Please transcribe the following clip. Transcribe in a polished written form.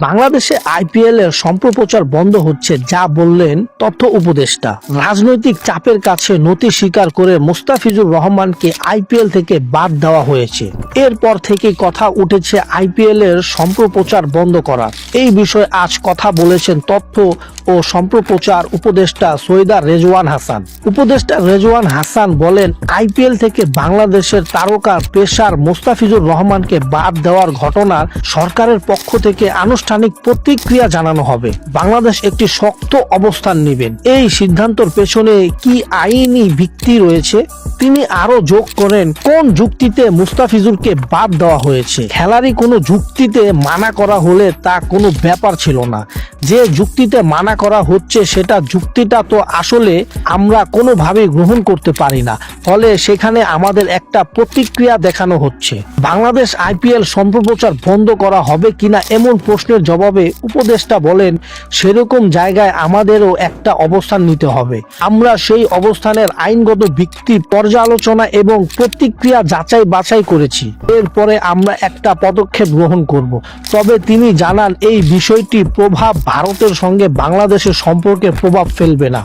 বাংলাদেশে আইপিএল এর সম্প্রচার বন্ধ হচ্ছে যা বললেন তথ্য উপদেষ্টা। রাজনৈতিক চাপের কাছে নতি স্বীকার করে মুস্তাফিজুর রহমানকে আইপিএল থেকে বাদ দেওয়া হয়েছে। এরপর থেকে কথা উঠেছে আইপিএল এর সম্প্রচার বন্ধ করার। এই বিষয়ে আজ কথা বলেছেন তথ্য ও সম্প্রচার উপদেষ্টা সৈয়দা রেজওয়ান হাসান। উপদেষ্টা রেজওয়ান হাসান বলেন, আইপিএল থেকে বাংলাদেশের তারকা পেসার মুস্তাফিজুর রহমানকে বাদ দেওয়ার ঘটনার সরকারের পক্ষ থেকে আনুষ্ঠানিক প্রতিক্রিয়া জানানো হবে। বাংলাদেশ একটি শক্ত অবস্থান নেবেন। এই সিদ্ধান্তের পেছনে কি আইনি ভিত্তি রয়েছে? তিনি আরো যোগ করেন, কোন যুক্তিতে মুস্তাফিজুরকে বাদ দেওয়া হয়েছে? খেলারই কোনো যুক্তিতে মানা করা হলে তা কোনো ব্যাপার ছিল না। যে যুক্তিতে মানা করা হচ্ছে সেটা যুক্তিটা তো আসলে আমরা কোনোভাবেই গ্রহণ করতে পারি না। ফলে সেখানে আমাদের একটা প্রতিক্রিয়া দেখানো হচ্ছে। বাংলাদেশ আইপিএল সম্প্রচার বন্ধ করা হবে কিনা এমন প্রশ্নের জবাবে উপদেষ্টা বলেন, সেরকম জায়গায় আমাদেরও একটা অবস্থান নিতে হবে। আমরা সেই অবস্থানের আইনগত ভিত্তি পর্যালোচনা এবং প্রতিক্রিয়া যাচাই বাছাই করেছি। এরপরে আমরা একটা পদক্ষেপ গ্রহণ করব। তবে তিনি জানান, এই বিষয়টি প্রভাব ভারতের সঙ্গে বাংলাদেশের সম্পর্কে প্রভাব ফেলবে না।